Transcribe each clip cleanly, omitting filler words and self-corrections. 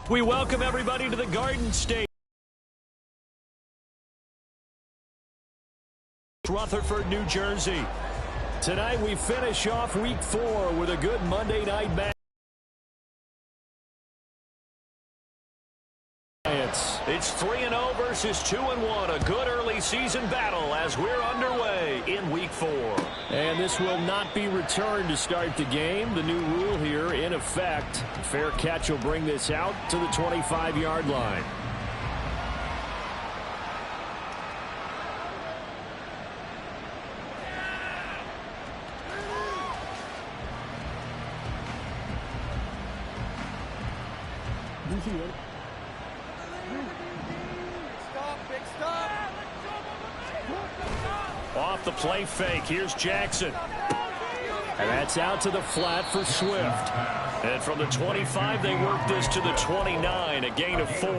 We welcome everybody to the Garden State. Rutherford, New Jersey. Tonight we finish off Week 4 with a good Monday night match. It's 3-0 versus 2-1. A good early season battle as we're underway in Week 4. And this will not be returned to start the game. The new rule here in effect. A fair catch will bring this out to the 25-yard line. Off the play fake. Here's Jackson. And that's out to the flat for Swift. And from the 25, they work this to the 29, a gain of 4.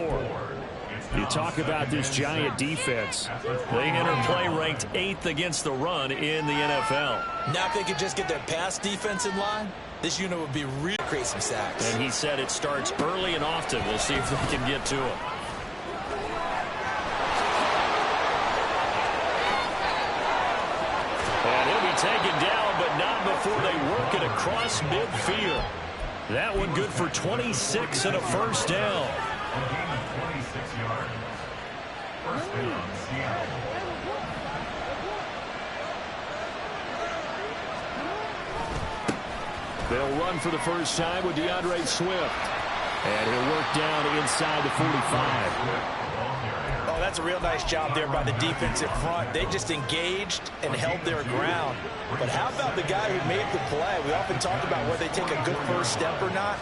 You talk about this Giant defense. They enter play ranked 8th against the run in the NFL. Now if they could just get their pass defense in line, this unit would be really create some sacks. And he said it starts early and often. We'll see if they can get to him. And he'll be taken down, but not before they work it across midfield. That one good for 26 and a first down. They'll run for the first time with DeAndre Swift. And he'll work down inside the 45. Oh, that's a real nice job there by the defensive front. They just engaged and held their ground. But how about the guy who made the play? We often talk about whether they take a good first step or not.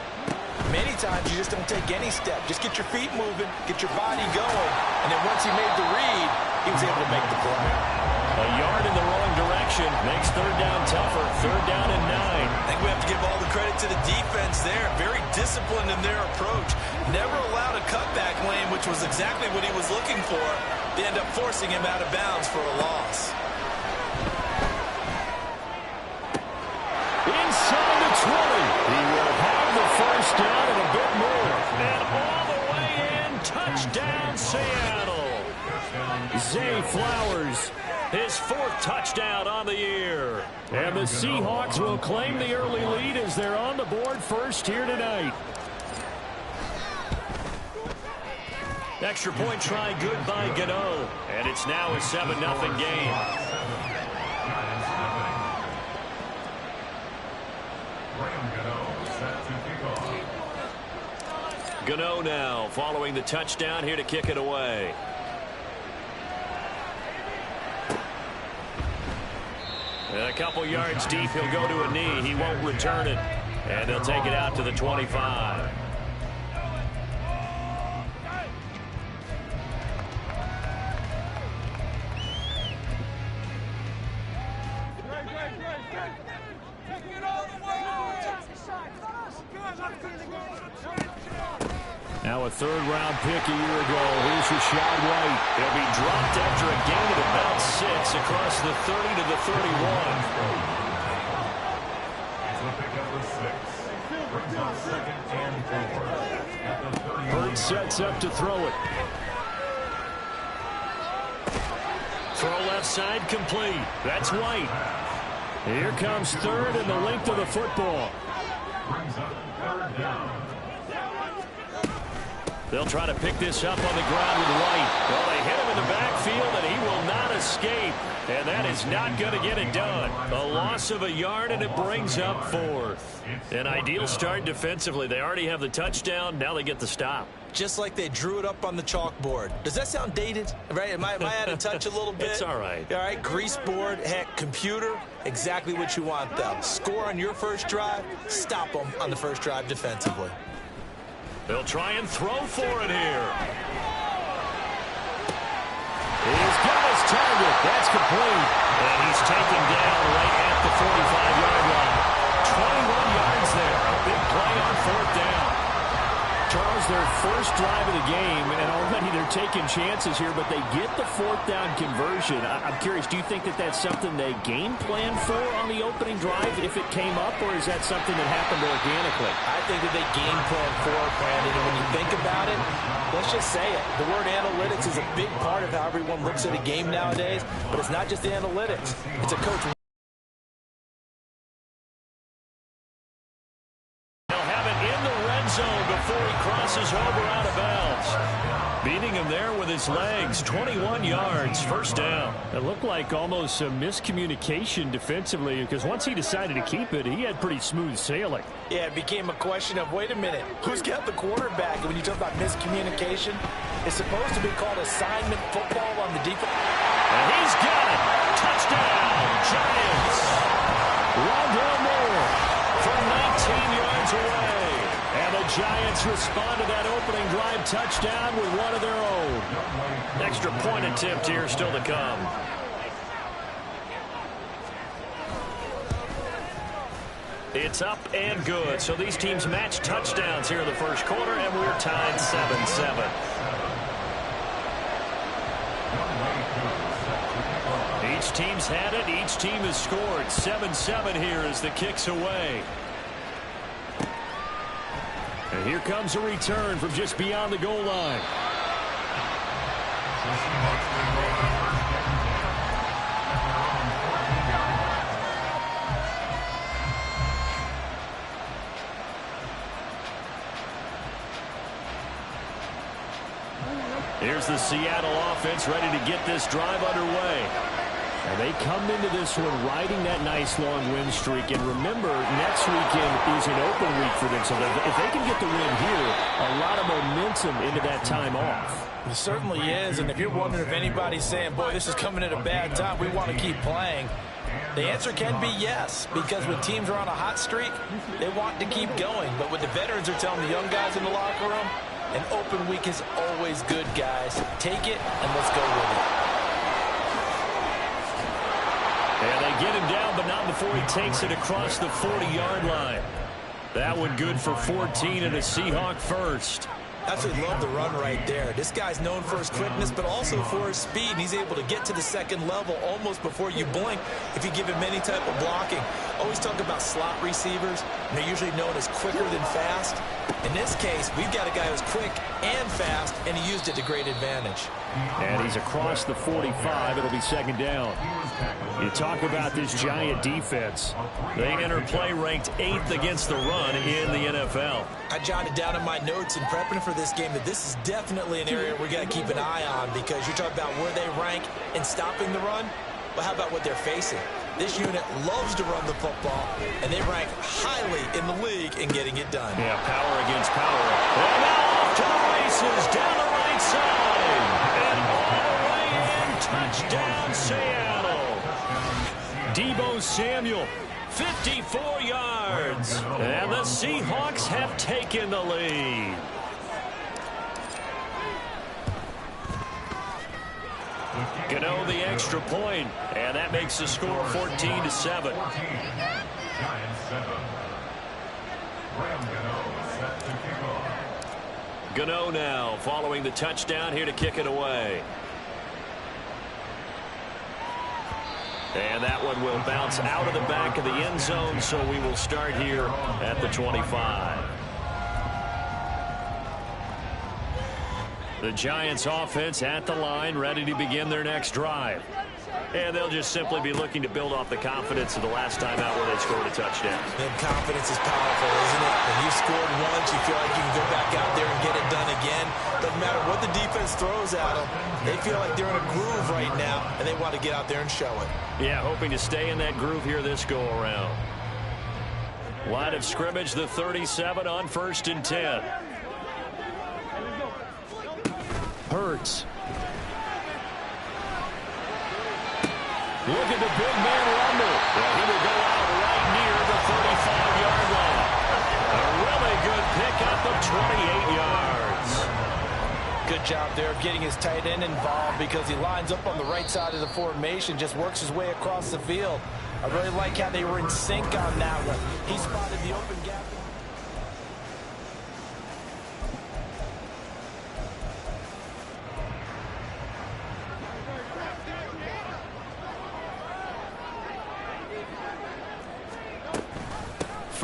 Many times you just don't take any step. Just get your feet moving, get your body going. And then once he made the read, he was able to make the play. A yard in the wrong direction makes third down tougher. Third down and 9. I think we have to give all the credit to the defense there. Very disciplined in their approach. Never allowed a cutback lane, which was exactly what he was looking for. They end up forcing him out of bounds for a loss. Inside the 20. He will have the first down and a bit more. And all the way in. Touchdown, Seattle. Zay Flowers. His 4th touchdown on the year. And the Seahawks will claim the early lead as they're on the board first here tonight. Extra point try good by Gano. And it's now a 7-0 game. Gano now following the touchdown here to kick it away. And a couple yards deep, he'll go to a knee. He won't return it. And they'll take it out to the 25. Now a third-round pick a year ago. Here's Rashad White. He'll be dropped after a gain of about 6 across the 30 to the 31. Hurts sets up to throw it. Throw left side complete. That's White. Here comes third and the length of the football. They'll try to pick this up on the ground with White. Well, they hit him in the backfield, and he will not escape. And that is not going to get it done. A loss of a yard, and it brings up 4th. An ideal start defensively. They already have the touchdown. Now they get the stop. Just like they drew it up on the chalkboard. Does that sound dated? Right? Am I out of touch a little bit? It's all right. All right, grease board, heck, computer, exactly what you want, though. Score on your first drive, stop them on the first drive defensively. They'll try and throw for it here. He's got his target. That's complete. And he's taken down right at the 45-yard line. 21 yards there. A big play on 4th down. Charles, their first drive of the game, and already they're taking chances here, but they get the fourth down conversion. I'm curious, do you think that that's something they game plan for on the opening drive if it came up, or is that something that happened organically? I think that they game plan for it, Brandon, and when you think about it, let's just say it. The word analytics is a big part of how everyone looks at a game nowadays, but it's not just the analytics. It's a coach. Zone before he crosses over out of bounds. Beating him there with his legs. 21 yards, first down. It looked like almost a miscommunication defensively, because once he decided to keep it, he had pretty smooth sailing. Yeah, it became a question of, wait a minute, who's got the quarterback? And when you talk about miscommunication, it's supposed to be called assignment football on the defense. And he's got it. Touchdown, Giants. Rondell Moore from 19 yards away. And the Giants respond to that opening drive touchdown with one of their own. Extra point attempt here still to come. It's up and good. So these teams match touchdowns here in the first quarter, and we're tied 7-7. Each team's had it. Each team has scored. 7-7 here as the kick's away. And here comes a return from just beyond the goal line. Here's the Seattle offense ready to get this drive underway. And they come into this one riding that nice long win streak. And remember, next weekend is an open week for them. So if they can get the win here, a lot of momentum into that time off. It certainly is. And if you're wondering if anybody's saying, boy, this is coming at a bad time, we want to keep playing, the answer can be yes. Because when teams are on a hot streak, they want to keep going. But what the veterans are telling the young guys in the locker room, an open week is always good, guys. Take it and let's go with it. And they get him down, but not before he takes it across the 40-yard line. That one good for 14 and a Seahawk first. I absolutely love the run right there. This guy's known for his quickness, but also for his speed. And he's able to get to the second level almost before you blink if you give him any type of blocking. Always talk about slot receivers. And they're usually known as quicker than fast. In this case, we've got a guy who's quick and fast, and he used it to great advantage. And he's across the 45. It'll be second down. You talk about this Giant defense. They enter play ranked 8th against the run in the NFL. I jotted down in my notes in prepping for this game that this is definitely an area we got to keep an eye on, because you talk about where they rank in stopping the run. Well, how about what they're facing? This unit loves to run the football, and they rank highly in the league in getting it done. Yeah, power against power. And now off to the races, down the right side. And all the way in, touchdown Seattle. Deebo Samuel, 54 yards. And the Seahawks have taken the lead. Gano the extra point, and that makes the score 14-7. Gano now following the touchdown here to kick it away. And that one will bounce out of the back of the end zone, so we will start here at the 25. The Giants offense at the line, ready to begin their next drive. And they'll just simply be looking to build off the confidence of the last time out where they scored a touchdown. And confidence is powerful, isn't it? When you scored once, you feel like you can go back out there and get it done again. Doesn't matter what the defense throws at them. They feel like they're in a groove right now, and they want to get out there and show it. Yeah, hoping to stay in that groove here this go-around. Line of scrimmage, the 37 on 1st and 10. Hurts. Look at the big man rumble. Well, he will go out right near the 35-yard line. A really good pickup of 28 yards. Good job there of getting his tight end involved, because he lines up on the right side of the formation, just works his way across the field. I really like how they were in sync on that one. He spotted the open gap.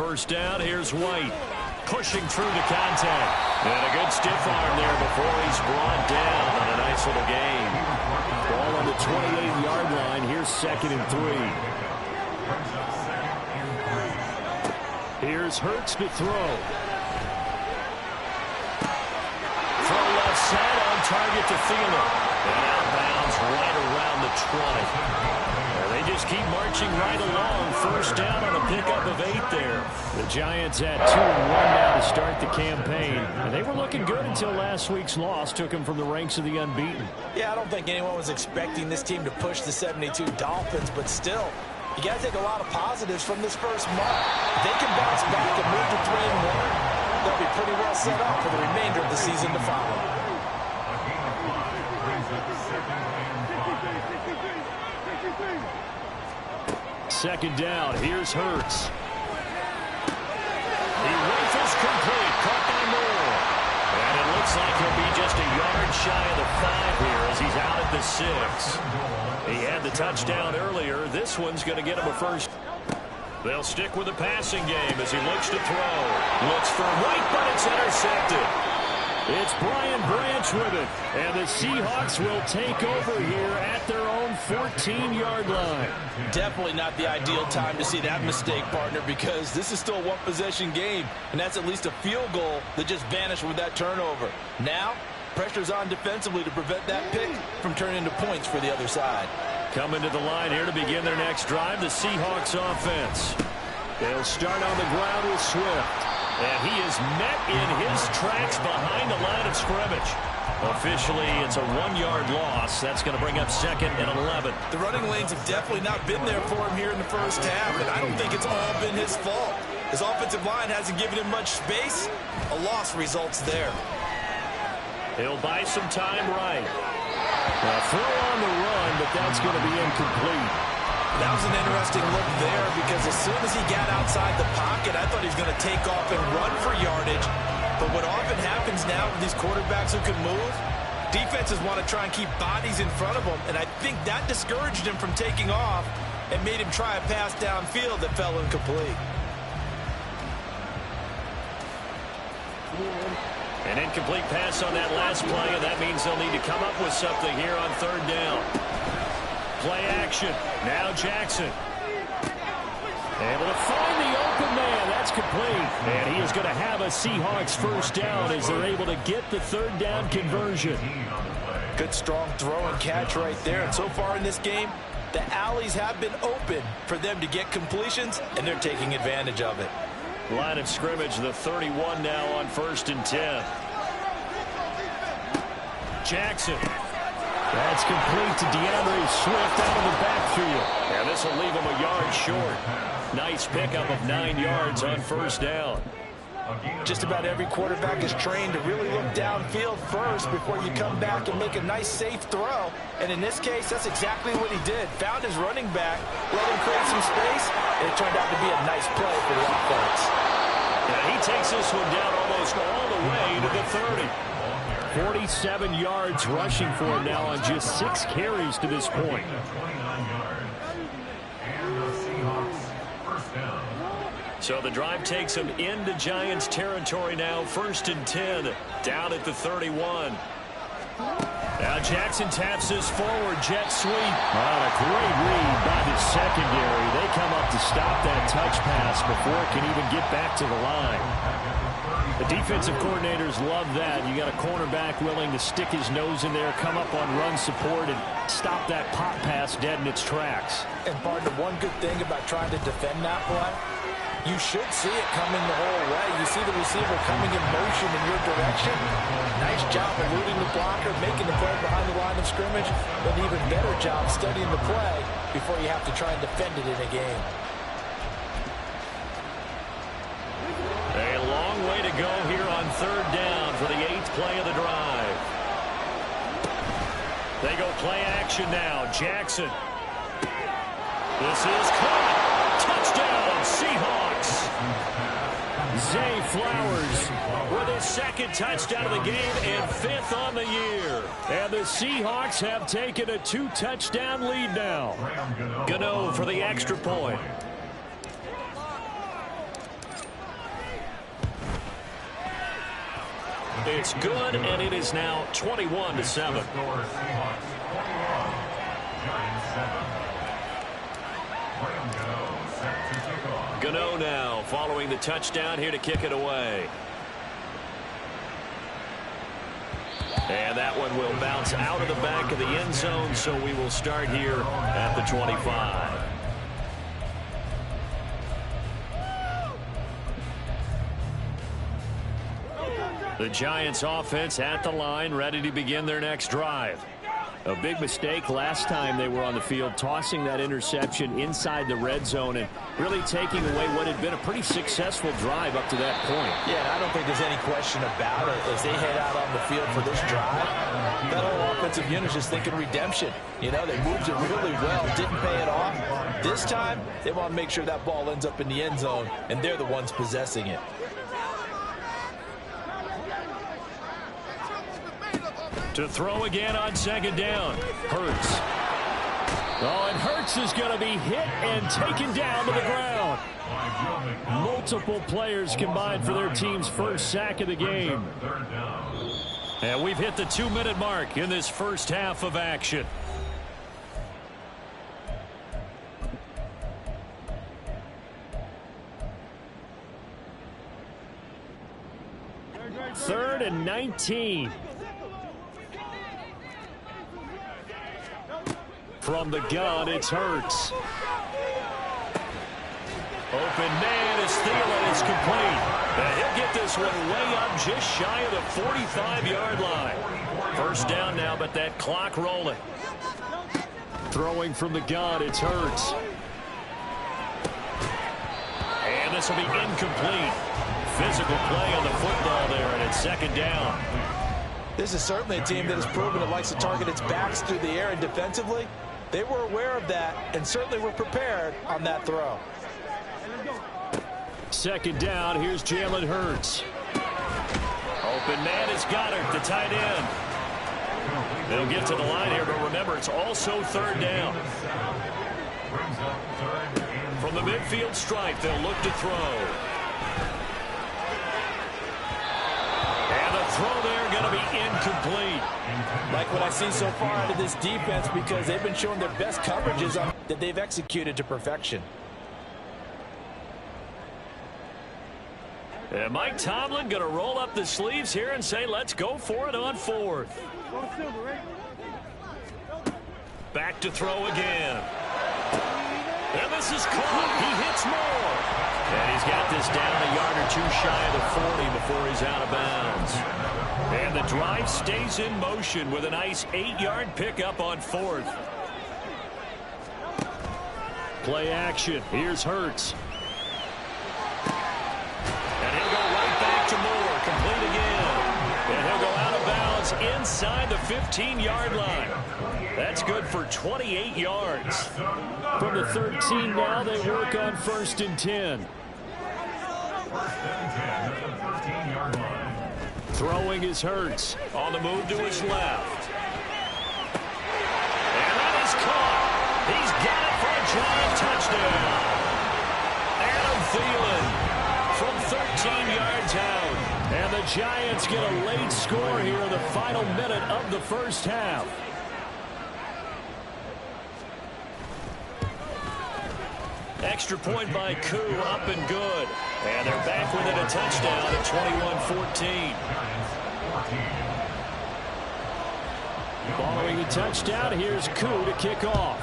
first down. Here's White pushing through the contact. And a good stiff arm there before he's brought down on a nice little gain. Ball on the 28-yard line. Here's 2nd and 3. Here's Hurts to throw. Throw left side on target to Thielen. And outbounds right around the 20. They just keep marching right along. First down on a pickup of 8 there. The Giants at 2-1 now to start the campaign. And they were looking good until last week's loss took them from the ranks of the unbeaten. Yeah, I don't think anyone was expecting this team to push the 72 Dolphins, but still, you got to take a lot of positives from this first month. If they can bounce back and move to 3-1, they'll be pretty well set up for the remainder of the season to follow. Second down. Here's Hurts. He rifles complete. Caught by Moore. And it looks like he'll be just a yard shy of the 5 here as he's out at the 6. He had the touchdown earlier. This one's going to get him a first. They'll stick with the passing game as he looks to throw. Looks for White, but it's intercepted. It's Brian Branch with it. And the Seahawks will take over here at their own 14-yard line. Definitely not the ideal time to see that mistake, partner, because this is still a one-possession game, and that's at least a field goal that just vanished with that turnover. Now, pressure's on defensively to prevent that pick from turning into points for the other side. Coming to the line here to begin their next drive, the Seahawks offense. They'll start on the ground with Swift. And he is met in his tracks behind the line of scrimmage. Officially, it's a 1-yard loss. That's going to bring up 2nd and 11. The running lanes have definitely not been there for him here in the first half, and I don't think it's all been his fault. His offensive line hasn't given him much space. A loss results there. He'll buy some time right. A throw on the run, but that's going to be incomplete. That was an interesting look there because as soon as he got outside the pocket, I thought he was going to take off and run for yardage. But what often happens now with these quarterbacks who can move, defenses want to try and keep bodies in front of them, and I think that discouraged him from taking off and made him try a pass downfield that fell incomplete. An incomplete pass on that last play, and that means they'll need to come up with something here on 3rd down. Play action. Now Jackson. Able to find the open man. That's complete. And he is going to have a Seahawks first down as they're able to get the 3rd down conversion. Good strong throw and catch right there. And so far in this game, the alleys have been open for them to get completions, and they're taking advantage of it. Line of scrimmage, the 31 now on 1st and 10. Jackson. That's complete to DeAndre Swift out of the backfield. And this will leave him a yard short. Nice pickup of 9 yards on 1st down. Just about every quarterback is trained to really look downfield first before you come back and make a nice, safe throw. And in this case, that's exactly what he did. Found his running back, let him create some space, and it turned out to be a nice play for the offense. And he takes this one down almost all the way to the 30. 47 yards rushing for him now on just 6 carries to this point. So the drive takes him into Giants territory now. 1st and 10 down at the 31. Now Jackson taps this forward jet sweep. On a great read by the secondary. They come up to stop that touch pass before it can even get back to the line. The defensive coordinators love that. You got a cornerback willing to stick his nose in there, come up on run support, and stop that pop pass dead in its tracks. And partner, one good thing about trying to defend that play, you should see it coming the whole way. You see the receiver coming in motion in your direction. Nice job eluding the blocker, making the play behind the line of scrimmage, but an even better job studying the play before you have to try and defend it in a game. A long way to go here on 3rd down for the 8th play of the drive. They go play action now. Jackson. This is caught. Touchdown, Seahawks. Zay Flowers with his 2nd touchdown of the game and 5th on the year. And the Seahawks have taken a 2-touchdown lead now. Gano for the extra point. It's good, and it is now 21-7. Gano now following the touchdown here to kick it away. And that one will bounce out of the back of the end zone, so we will start here at the 25. The Giants offense at the line, ready to begin their next drive. A big mistake last time they were on the field, tossing that interception inside the red zone and really taking away what had been a pretty successful drive up to that point. Yeah, and I don't think there's any question about it. As they head out on the field for this drive, that whole offensive unit is just thinking redemption. You know, they moved it really well, didn't pay it off. This time, they want to make sure that ball ends up in the end zone, and they're the ones possessing it. To throw again on second down. Hurts. Oh, and Hurts is going to be hit and taken down to the ground. Multiple players combined for their team's first sack of the game. And we've hit the 2-minute mark in this first half of action. Third and 19. From the gun, it's Hurts. Open man is Thielen. It's complete. And he'll get this one way up just shy of the 45-yard line. First down now, but that clock rolling. Throwing from the gun, it's Hurts. And this will be incomplete. Physical play on the football there, and it's second down. This is certainly a team that has proven it likes to target its backs through the air, and defensively, they were aware of that and certainly were prepared on that throw. Second down, here's Jalen Hurts. Open man is Goddard, the tight end. They'll get to the line here, but remember, it's also third down. From the midfield stripe, they'll look to throw. And the throw there going to be incomplete. Like what I see so far out of this defense, because they've been showing their best coverages that they've executed to perfection. And Mike Tomlin going to roll up the sleeves here and say, let's go for it on fourth. Back to throw again. And this is caught. He hits more. And he's got this down a yard or two shy of the 40 before he's out of bounds. And the drive stays in motion with a nice 8-yard pickup on fourth. Play action. Here's Hurts. And he'll go right back to Moore. Complete again. And he'll go out of bounds inside the 15-yard line. That's good for 28 yards. From the 13 now, they work on 1st and 10. Throwing is Hurts. On the move to his left. And that is caught. He's got it for a giant touchdown. Adam Thielen from 13 yards out. And the Giants get a late score here in the final minute of the first half. Extra point by Koo, up and good. And they're back within a touchdown at 21-14. Following the touchdown, here's Koo to kick off.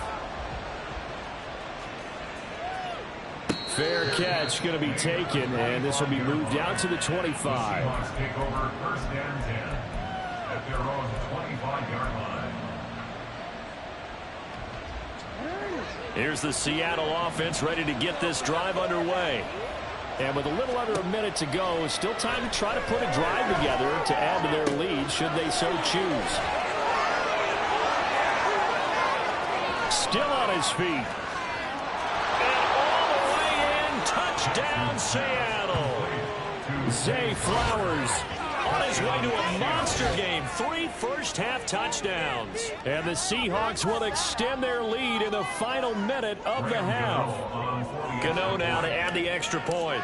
Fair catch going to be taken, and this will be moved out to the 25. Take over 1st and 10 at their own 25-yard line. Here's the Seattle offense ready to get this drive underway. And with a little under a minute to go, still time to try to put a drive together to add to their lead should they so choose. Still on his feet. And all the way in, touchdown Seattle. Zay Flowers on his way to a monster game. 3 first-half touchdowns. And the Seahawks will extend their lead in the final minute of the half. Gano now to add the extra point.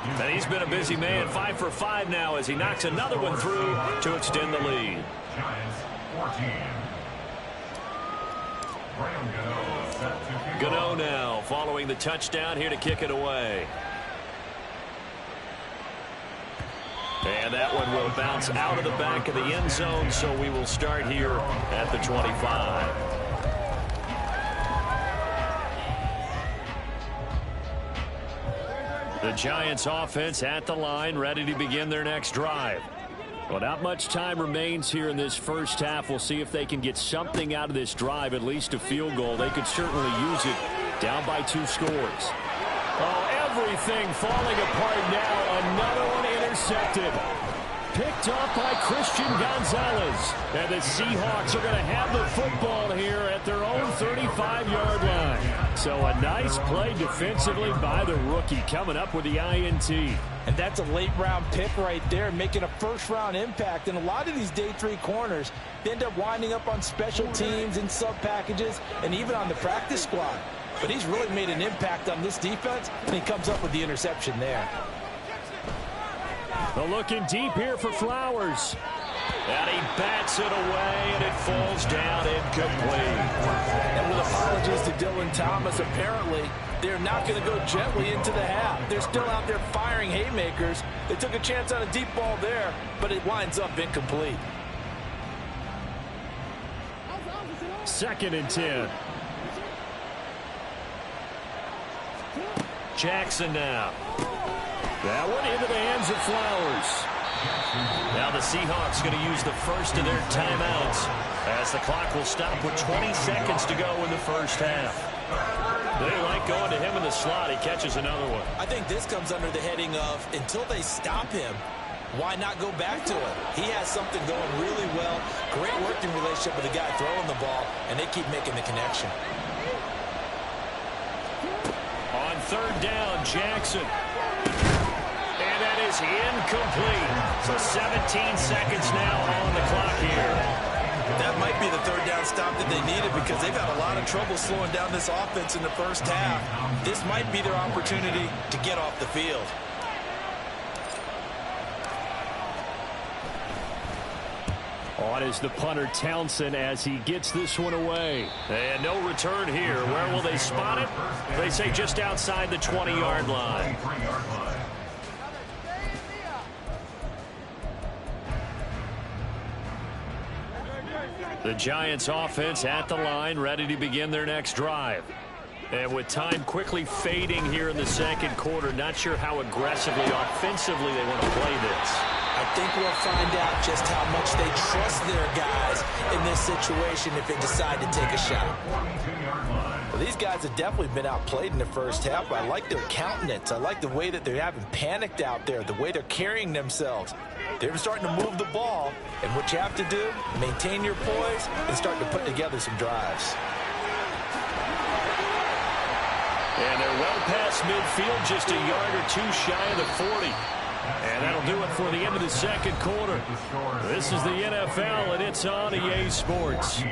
And he's been a busy man, 5 for 5 now as he knocks another one through to extend the lead. Giants 14. Gano now following the touchdown here to kick it away. And that one will bounce out of the back of the end zone, so we will start here at the 25. The Giants offense at the line, ready to begin their next drive. Well, not much time remains here in this first half. We'll see if they can get something out of this drive, at least a field goal. They could certainly use it down by 2 scores. Oh, everything falling apart now. Another one intercepted. Picked off by Christian Gonzalez. And the Seahawks are going to have the football here at their own 35-yard line. So a nice play defensively by the rookie coming up with the INT. And that's a late-round pick right there, making a first-round impact. And a lot of these day 3 corners, they end up winding up on special teams and sub-packages and even on the practice squad. But he's really made an impact on this defense, and he comes up with the interception there. Well, looking deep here for Flowers. And he bats it away, and it falls down incomplete. And with apologies to Dylan Thomas, apparently they're not going to go gently into the half. They're still out there firing haymakers. They took a chance on a deep ball there, but it winds up incomplete. 2nd and 10. Jackson now. That one into the hands of Flowers. Now the Seahawks going to use the first of their timeouts as the clock will stop with 20 seconds to go in the first half. They like going to him in the slot. He catches another one. I think this comes under the heading of until they stop him, why not go back to it? He has something going really well. Great working relationship with the guy throwing the ball, and they keep making the connection. On 3rd down, Jackson. And that is incomplete. So 17 seconds now on the clock here. That might be the 3rd down stop that they needed because they've had a lot of trouble slowing down this offense in the first half. This might be their opportunity to get off the field. On is the punter Townsend as he gets this one away. And no return here. Where will they spot it? They say just outside the 20-yard line. The Giants offense at the line, ready to begin their next drive. And with time quickly fading here in the 2nd quarter, not sure how aggressively, offensively they want to play this. I think we'll find out just how much they trust their guys in this situation if they decide to take a shot. Well, these guys have definitely been outplayed in the first half, but I like their countenance. I like the way that they haven't panicked out there, the way they're carrying themselves. They're starting to move the ball, and what you have to do, maintain your poise and start to put together some drives. And they're well past midfield, just a yard or 2 shy of the 40. And that'll do it for the end of the 2nd quarter. This is the NFL, and it's on EA Sports.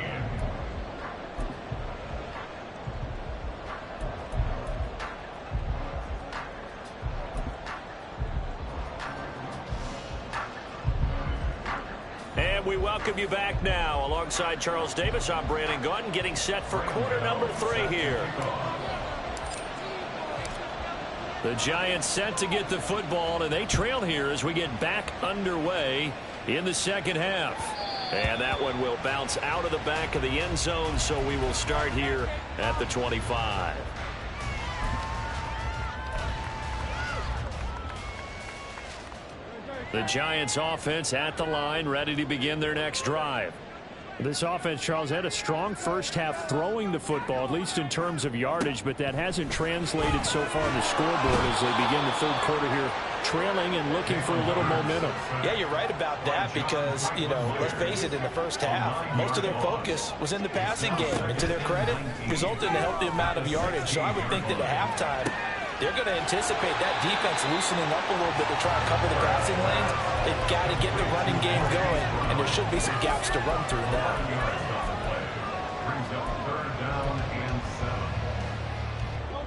And we welcome you back now. Alongside Charles Davis, I'm Brandon Gaudin, getting set for quarter number 3 here. The Giants set to get the football, and they trail here as we get back underway in the 2nd half. And that one will bounce out of the back of the end zone, so we will start here at the 25. The Giants offense at the line, ready to begin their next drive. This offense, Charles, had a strong first half throwing the football, at least in terms of yardage, but that hasn't translated so far on the scoreboard as they begin the 3rd quarter here, trailing and looking for a little momentum. Yeah, you're right about that because, you know, let's face it, in the first half, most of their focus was in the passing game. And to their credit, resulted in a healthy amount of yardage. So I would think that at halftime, they're going to anticipate that defense loosening up a little bit to try and cover the passing lanes. They've got to get the running game going, and there should be some gaps to run through now.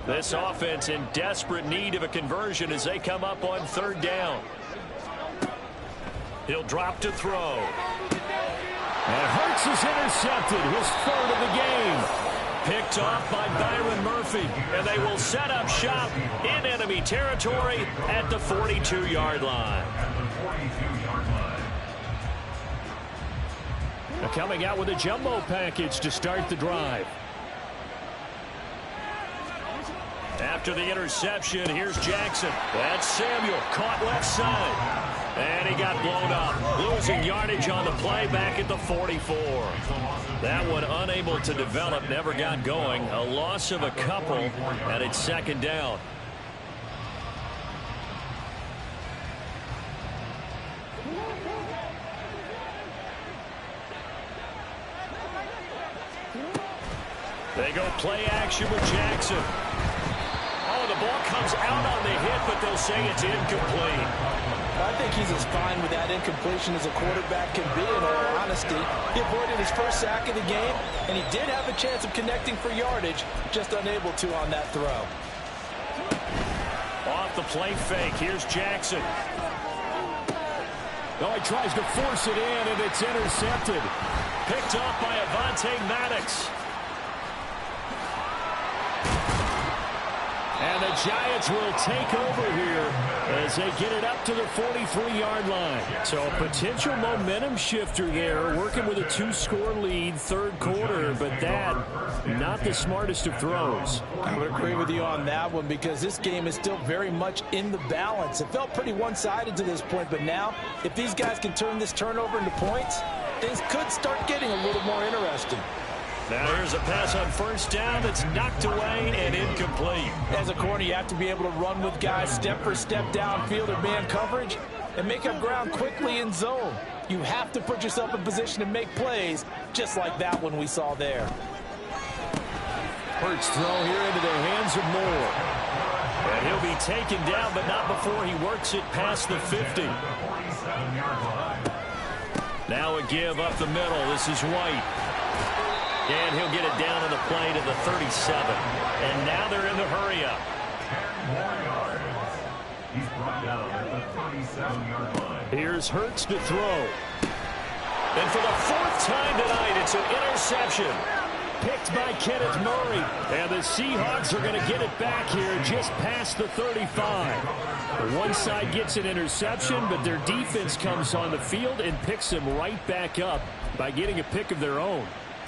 This offense in desperate need of a conversion as they come up on 3rd down. He'll drop to throw. And Hurts is intercepted, his 3rd of the game. Picked off by Byron Murphy, and they will set up shop in enemy territory at the 42-yard line. Now coming out with a jumbo package to start the drive. After the interception, here's Jackson. That's Samuel, caught left side. And he got blown up, losing yardage on the play back at the 44. That one unable to develop, never got going. A loss of a couple, and it's 2nd down. They go play action with Jackson. Oh, the ball comes out on the hit, but they'll say it's incomplete. I think he's as fine with that incompletion as a quarterback can be, in all honesty. He avoided his first sack of the game, and he did have a chance of connecting for yardage, just unable to on that throw. Off the play fake, here's Jackson. Oh, he tries to force it in, and it's intercepted. Picked off by Avonte Maddox. And the Giants will take over here as they get it up to the 43-yard line. So a potential momentum shifter there, working with a 2-score lead, 3rd quarter, but that, not the smartest of throws. I would agree with you on that one because this game is still very much in the balance. It felt pretty one-sided to this point, but now, if these guys can turn this turnover into points, things could start getting a little more interesting. Now here's a pass on 1st down that's knocked away and incomplete. As a corner, you have to be able to run with guys step for step downfield or man coverage and make up ground quickly in zone. You have to put yourself in position to make plays, just like that one we saw there. Hurts throw here into the hands of Moore. And he'll be taken down, but not before he works it past the 50. Now a give up the middle. This is White. And he'll get it down on the play to the 37. And now they're in the hurry-up. 10 more yards. He's brought down at the 37-yard line. Here's Hurts to throw. And for the 4th time tonight, it's an interception. Picked by Kenneth Murray. And the Seahawks are going to get it back here just past the 35. The one side gets an interception, but their defense comes on the field and picks them right back up by getting a pick of their own.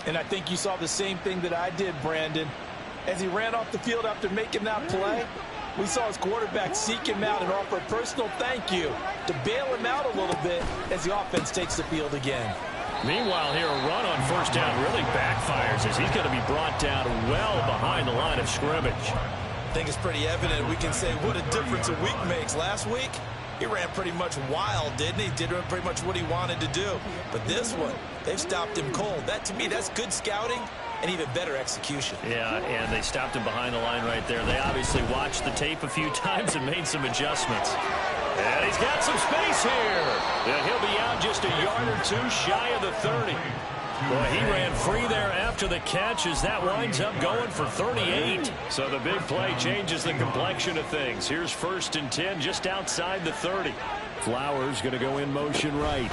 And I think you saw the same thing that I did, Brandon. As he ran off the field after making that play, we saw his quarterback seek him out and offer a personal thank you to bail him out a little bit as the offense takes the field again. Meanwhile, here a run on 1st down really backfires as he's going to be brought down well behind the line of scrimmage. I think it's pretty evident we can say what a difference a week makes. Last week, he ran pretty much wild, didn't he? Did pretty much what he wanted to do. But this one, they've stopped him cold. That, to me, that's good scouting and even better execution. Yeah, and they stopped him behind the line right there. They obviously watched the tape a few times and made some adjustments. And he's got some space here. And he'll be out just a yard or 2 shy of the 30. Boy, he ran free there after the catch as that winds up going for 38. So the big play changes the complexion of things. Here's 1st and 10 just outside the 30. Flowers going to go in motion right.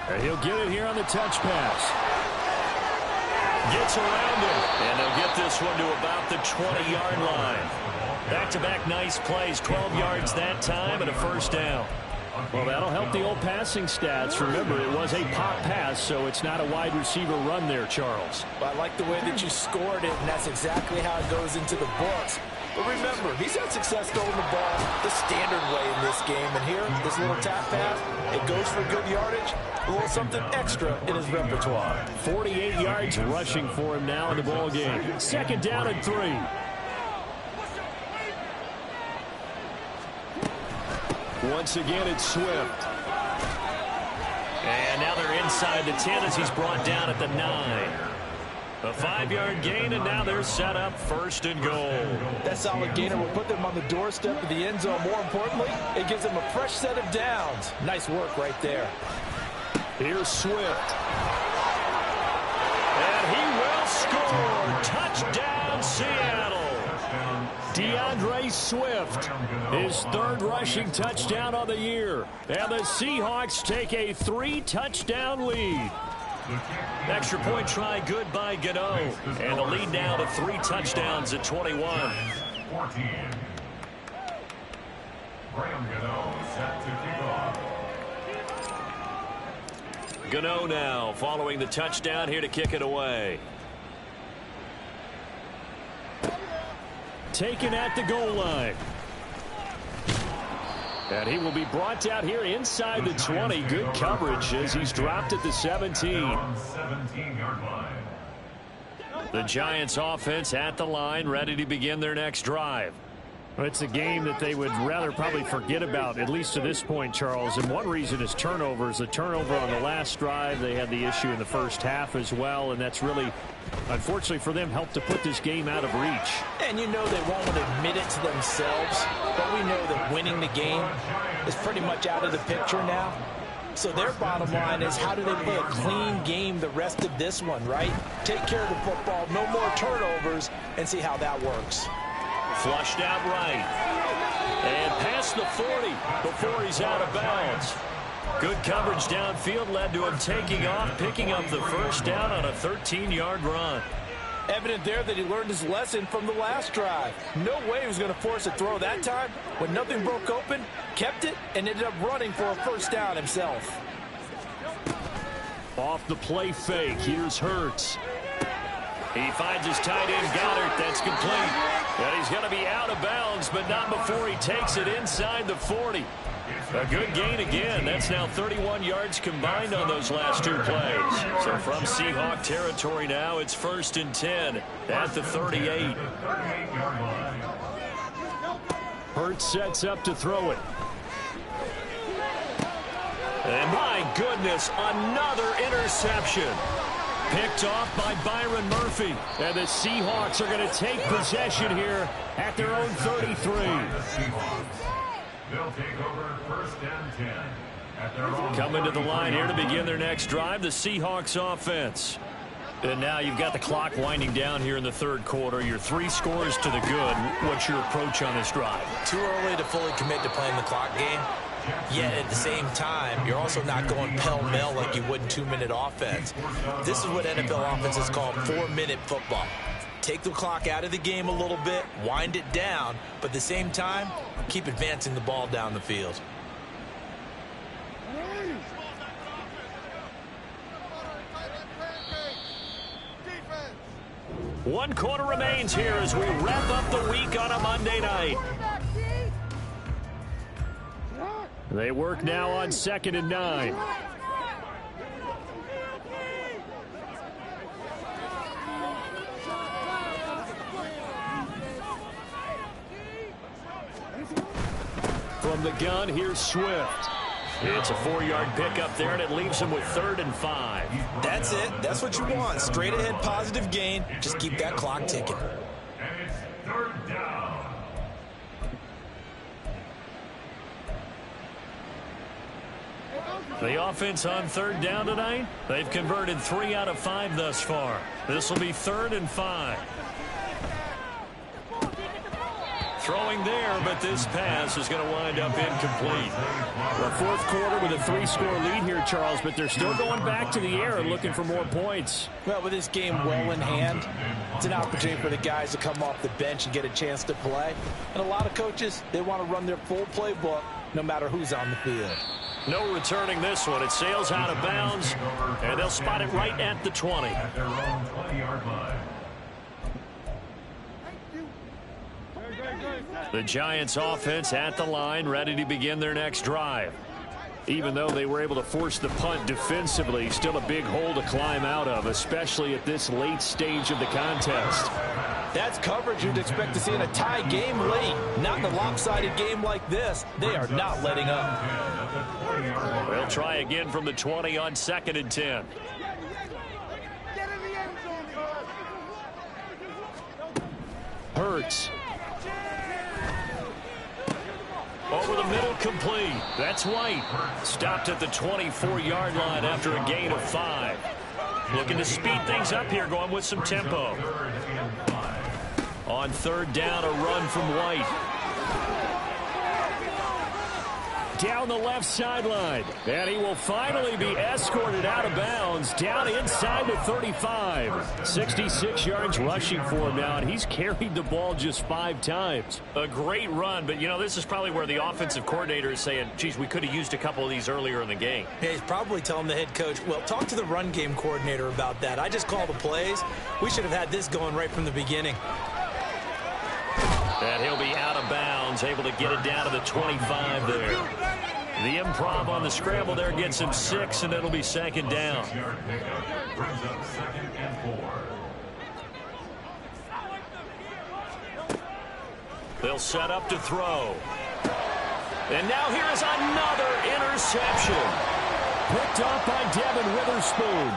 And he'll get it here on the touch pass. Gets around him. And they'll get this one to about the 20-yard line. Back-to-back nice plays. 12 yards that time and a 1st down. Well, that'll help the old passing stats. Remember, it was a pop pass, so it's not a wide receiver run there, Charles. Well, I like the way that you scored it, and that's exactly how it goes into the books. But remember, he's had success throwing the ball the standard way in this game. And here, this little tap pass, it goes for good yardage, a little something extra in his repertoire. 48 yards rushing for him now in the ball game. 2nd down and 3. Once again, it's Swift. And now they're inside the 10 as he's brought down at the 9. A 5-yard gain, and now they're set up 1st and goal. That solid gainer will put them on the doorstep of the end zone. More importantly, it gives them a fresh set of downs. Nice work right there. Here's Swift. And he will score. Touchdown, Seattle. Swift, his third rushing touchdown on the year. And the Seahawks take a 3-touchdown lead. Extra point try good by Gano. And the lead now to 3 touchdowns at 21. 14. Graham Gano set to kick off. Gano now following the touchdown here to kick it away. Taken at the goal line. And he will be brought out here inside the 20. Good coverage as he's dropped at the 17. 17-yard line. The Giants offense at the line, ready to begin their next drive. Well, it's a game that they would rather probably forget about, at least to this point, Charles. And one reason is turnovers. The turnover on the last drive, they had the issue in the first half as well. And that's really, unfortunately for them, helped to put this game out of reach. And you know they won't admit it to themselves, but we know that winning the game is pretty much out of the picture now. So their bottom line is, how do they play a clean game the rest of this one, right? Take care of the football, no more turnovers, and see how that works. Flushed out right. And past the 40 before he's out of bounds. Good coverage downfield led to him taking off, picking up the first down on a 13-yard run. Evident there that he learned his lesson from the last drive. No way he was going to force a throw that time. When nothing broke open, kept it, and ended up running for a first down himself. Off the play fake, here's Hurts. He finds his tight end, Goddard. That's complete. And he's going to be out of bounds, but not before he takes it inside the 40. A good gain again. That's now 31 yards combined on those last 2 plays. So from Seahawk territory now, it's 1st and 10 at the 38. Hurts sets up to throw it. And my goodness, another interception. Picked off by Byron Murphy. And the Seahawks are going to take possession here at their own 33. They'll take over 1st and 10 at their own. Coming to the line here to begin their next drive, the Seahawks offense. And now you've got the clock winding down here in the 3rd quarter. Your 3 scores to the good. What's your approach on this drive? Too early to fully commit to playing the clock game. Yet at the same time, you're also not going pell-mell like you would in 2-minute offense. This is what NFL offenses call 4-minute football. Take the clock out of the game a little bit, wind it down, but at the same time, keep advancing the ball down the field. One quarter remains here as we wrap up the week on a Monday night. They work now on 2nd and 9. From the gun, here's Swift. It's a 4-yard pickup there, and it leaves him with 3rd and 5. That's it. That's what you want. Straight ahead positive gain. Just keep that clock ticking. And it's 3rd down. The offense on 3rd down tonight, they've converted 3 out of 5 thus far. This will be 3rd and 5. Throwing there, but this pass is going to wind up incomplete. The 4th quarter with a 3-score lead here, Charles, but they're still going back to the air and looking for more points. Well, with this game well in hand, it's an opportunity for the guys to come off the bench and get a chance to play. And a lot of coaches, they want to run their full playbook no matter who's on the field. No returning this one. It sails out of bounds, and they'll spot it right at the 20. At their own 20-yard line. The Giants offense at the line, ready to begin their next drive. Even though they were able to force the punt defensively, still a big hole to climb out of, especially at this late stage of the contest. That's coverage you'd expect to see in a tie game late. Not in a lopsided game like this. They are not letting up. They'll try again from the 20 on 2nd and 10. Hurts. Over the middle, complete. That's White. Stopped at the 24-yard line after a gain of 5. Looking to speed things up here, going with some tempo. On On third down, a run from White. Down the left sideline. And he will finally be escorted out of bounds down inside the 35. 66 yards rushing for him now, and he's carried the ball just 5 times. A great run, but, you know, this is probably where the offensive coordinator is saying, geez, we could have used a couple of these earlier in the game. Yeah, he's probably telling the head coach, well, talk to the run game coordinator about that. I just call the plays. We should have had this going right from the beginning. And he'll be out of bounds, able to get it down to the 25 there. The improv on the scramble there gets him 6, and it'll be second down. Brings up 2nd and 4. They'll set up to throw. And now here is another interception. Picked off by Devin Witherspoon.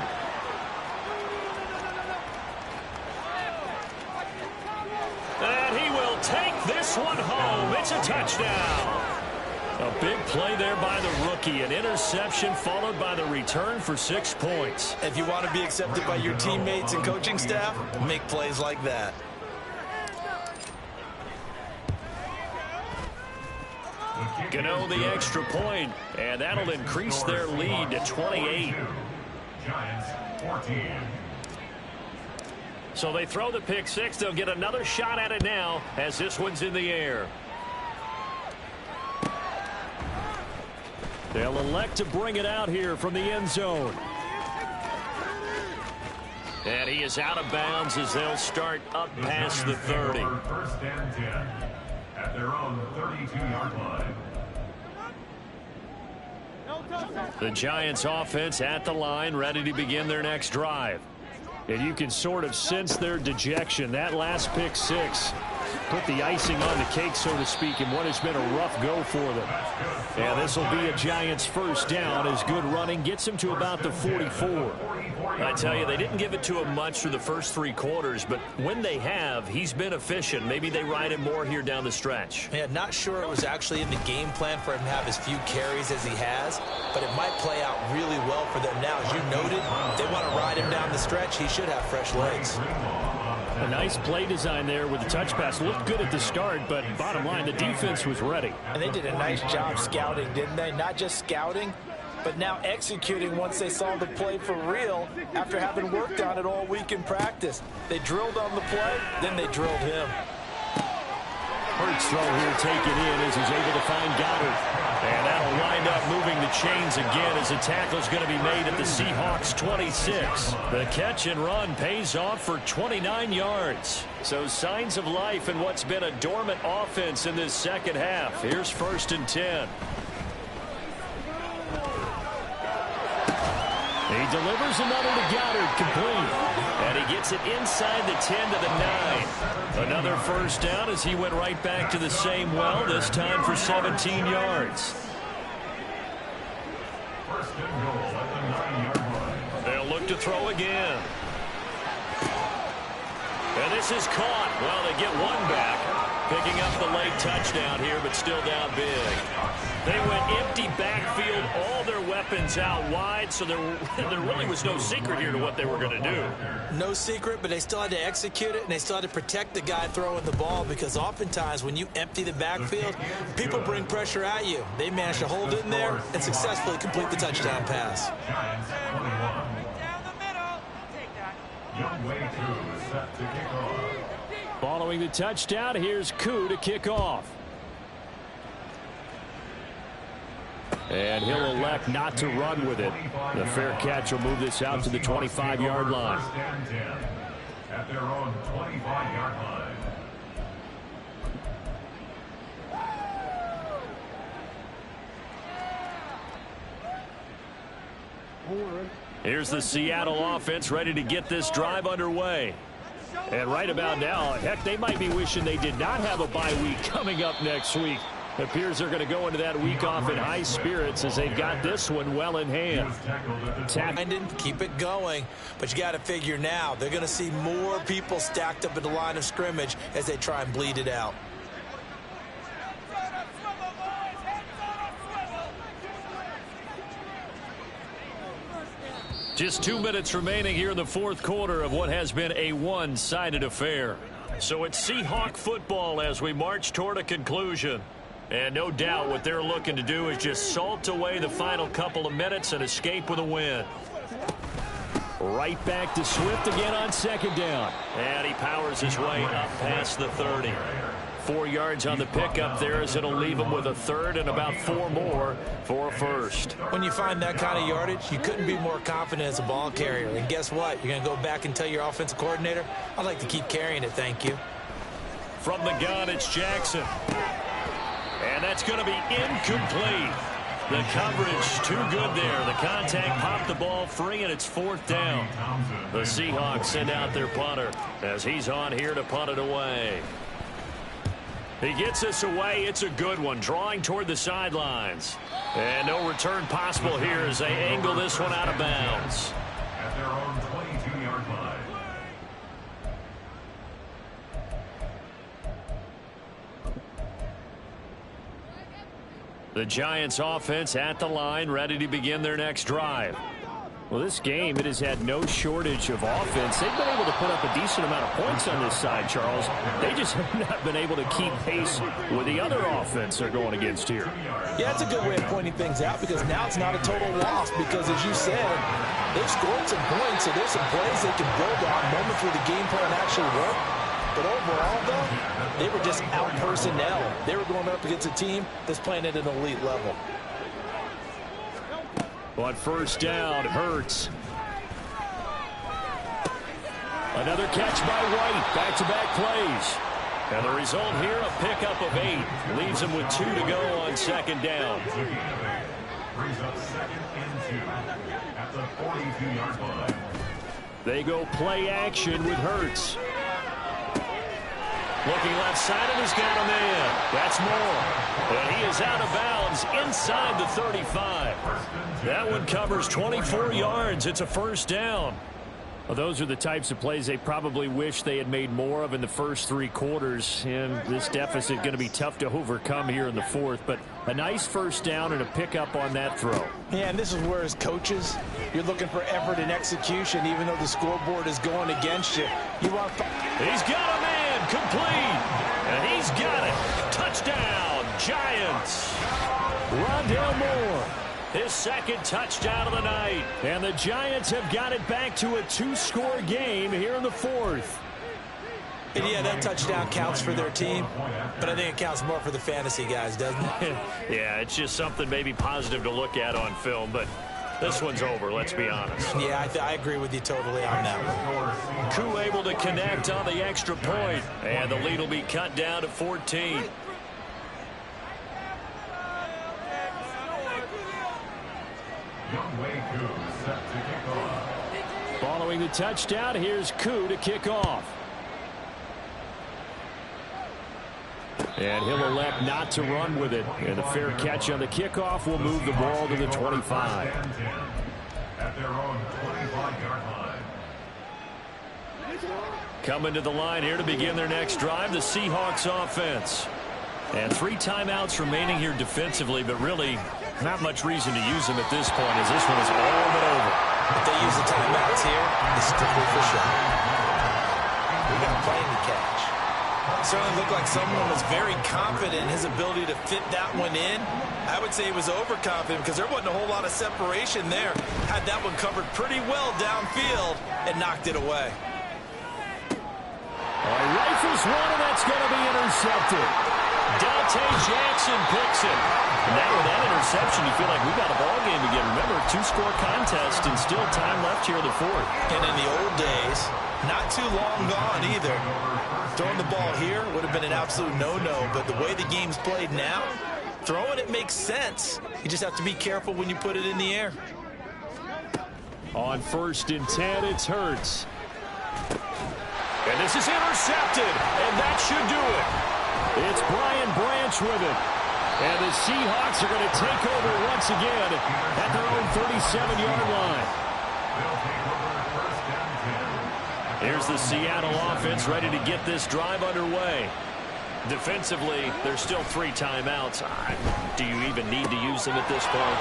And he will take this one home. It's a touchdown. A big play there by the rookie. An interception followed by the return for 6 points. If you want to be accepted by your teammates and coaching staff, make plays like that. Gano the extra point, and that'll increase their lead to 28. Giants 14. So they throw the pick 6. They'll get another shot at it now as this one's in the air. They'll elect to bring it out here from the end zone. And he is out of bounds as they'll start up past the 30. 1st and 10 at their own 32-yard line. The Giants offense at the line, ready to begin their next drive. And you can sort of sense their dejection. That last pick 6 put the icing on the cake, so to speak, in what has been a rough go for them. And this will be a Giants first down as good running gets him to about the 44. I tell you, they didn't give it to him much through the first 3 quarters, but when they have, he's been efficient. Maybe they ride him more here down the stretch. Yeah, not sure it was actually in the game plan for him to have as few carries as he has, but it might play out really well for them now. As you noted, if they want to ride him down the stretch, he should have fresh legs. A nice play design there with the touch pass. Looked good at the start, but bottom line, the defense was ready. And they did a nice job scouting, didn't they? Not just scouting, but now executing once they saw the play for real after having worked on it all week in practice. They drilled on the play, then they drilled him. Hurts throw here taken in as he's able to find Goddard. And that'll wind up moving the chains again as the tackle's going to be made at the Seahawks 26. The catch and run pays off for 29 yards. So signs of life in what's been a dormant offense in this second half. Here's 1st and 10. He delivers another to Goddard, complete. And he gets it inside the 10 to the 9. Another first down as he went right back to the same well, this time for 17 yards. 1st and goal at the 9-yard line. They'll look to throw again. And this is caught. Well, they get one back. Picking up the late touchdown here, but still down big. They went empty backfield, all their weapons out wide, so there really was no secret here to what they were going to do. No secret, but they still had to execute it, and they still had to protect the guy throwing the ball, because oftentimes when you empty the backfield, people bring pressure at you. They managed to hold in there and successfully complete the touchdown pass. Giants 21. Young way through set to kick off. Following the touchdown, here's Koo to kick off. And he'll elect not to run with it. The fair catch will move this out to the 25-yard line. 1st and 10 at their own 25-yard line. Here's the Seattle offense ready to get this drive underway. And right about now, heck, they might be wishing they did not have a bye week coming up next week. It appears they're going to go into that week off in high spirits as they've got this one well in hand. Keep it going, but you got to figure now they're going to see more people stacked up at the line of scrimmage as they try and bleed it out. Just 2 minutes remaining here in the 4th quarter of what has been a one-sided affair. So it's Seahawk football as we march toward a conclusion. And no doubt what they're looking to do is just salt away the final couple of minutes and escape with a win. Right back to Swift again on second down. And he powers his way up past the 30. 4 yards on the pickup there as it'll leave him with a third and about 4 more for a first. When you find that kind of yardage, you couldn't be more confident as a ball carrier. And guess what? You're going to go back and tell your offensive coordinator, I'd like to keep carrying it, thank you. From the gun, it's Jackson. And that's going to be incomplete. The coverage too good there. The contact popped the ball free, and it's 4th down. The Seahawks send out their punter as he's on here to punt it away. He gets us away. It's a good one, drawing toward the sidelines. And no return possible here as they angle this one out of bounds. At their own 22-yard line. The Giants offense at the line, ready to begin their next drive. Well, this game, it has had no shortage of offense. They've been able to put up a decent amount of points on this side, Charles. They just have not been able to keep pace with the other offense they're going against here. Yeah, that's a good way of pointing things out because now it's not a total loss because, as you said, they've scored some points, so there's some plays they can build on, moments where the game plan actually worked. But overall, though, they were just out personnel. They were going up against a team that's playing at an elite level. On first down, Hurts. Another catch by White. Back-to-back plays. And the result here, a pickup of 8. Leaves him with 2 to go on second down. Brings up 2nd and 2 at the 42-yard line. They go play action with Hurts. Looking left side, and he's got a man. That's more. And he is out of bounds inside the 35. That one covers 24 yards. It's a first down. Well, those are the types of plays they probably wish they had made more of in the first 3 quarters. And this deficit going to be tough to overcome here in the 4th. But a nice first down and a pickup on that throw. Yeah, and this is where, as coaches, you're looking for effort and execution, even though the scoreboard is going against you. You want. He's got a man. Complete. And he's got it. Touchdown, Giants. Rondale Moore. His 2nd touchdown of the night. And the Giants have got it back to a 2-score game here in the 4th. And yeah, that touchdown counts for their team, but I think it counts more for the fantasy guys, doesn't it? Yeah, it's just something maybe positive to look at on film, but this one's over, let's be honest. Yeah, I agree with you totally on that one. Koo able to connect on the extra point, and the lead will be cut down to 14. Following the touchdown, here's Koo to kick off. And he'll elect not to run with it. And a fair catch on the kickoff will move the ball to the 25. At their own 25-yard line. Coming to the line here to begin their next drive, the Seahawks offense. And 3 timeouts remaining here defensively, but really not much reason to use them at this point as this one is all but over. If they use the timeouts here, it's strictly for show. We got plenty to catch. Certainly looked like someone was very confident in his ability to fit that one in. I would say he was overconfident because there wasn't a whole lot of separation there. Had that one covered pretty well downfield and knocked it away. Rifles one, and that's going to be intercepted. Dante Jackson picks it. And now with that interception, you feel like we got a ball game again. Remember, 2-score contest and still time left here in the 4th. And in the old days, not too long gone either. Throwing the ball here would have been an absolute no-no, but the way the game's played now, throwing it makes sense. You just have to be careful when you put it in the air. On 1st and 10, it's Hurts. And this is intercepted, and that should do it. It's Brian Branch with it. And the Seahawks are going to take over once again at their own 37-yard line. Here's the Seattle offense ready to get this drive underway. Defensively, there's still 3 timeouts. Do you even need to use them at this point?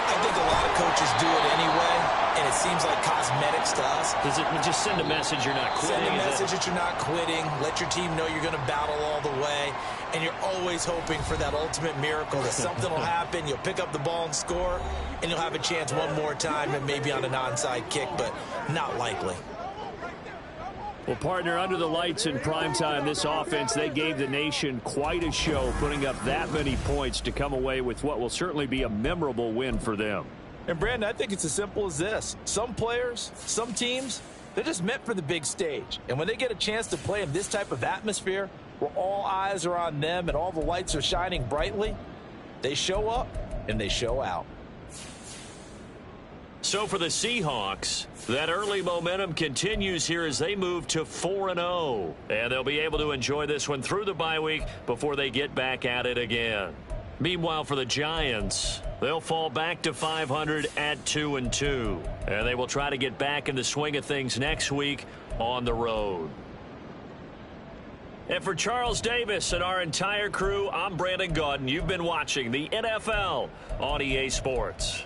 I think a lot of coaches do it anyway, and it seems like cosmetics to us. Does it just send a message you're not quitting? Send a message that you're not quitting. Let your team know you're going to battle all the way, and you're always hoping for that ultimate miracle that something will happen, you'll pick up the ball and score, and you'll have a chance one more time and maybe on an onside kick, but not likely. Well, partner, under the lights in primetime, this offense, they gave the nation quite a show, putting up that many points to come away with what will certainly be a memorable win for them. And, Brandon, I think it's as simple as this. Some players, some teams, they're just meant for the big stage. And when they get a chance to play in this type of atmosphere, where all eyes are on them and all the lights are shining brightly, they show up and they show out. So for the Seahawks, that early momentum continues here as they move to 4-0. And they'll be able to enjoy this one through the bye week before they get back at it again. Meanwhile, for the Giants, they'll fall back to 500 at 2-2. And they will try to get back in the swing of things next week on the road. And for Charles Davis and our entire crew, I'm Brandon Gaudin. You've been watching the NFL on EA Sports.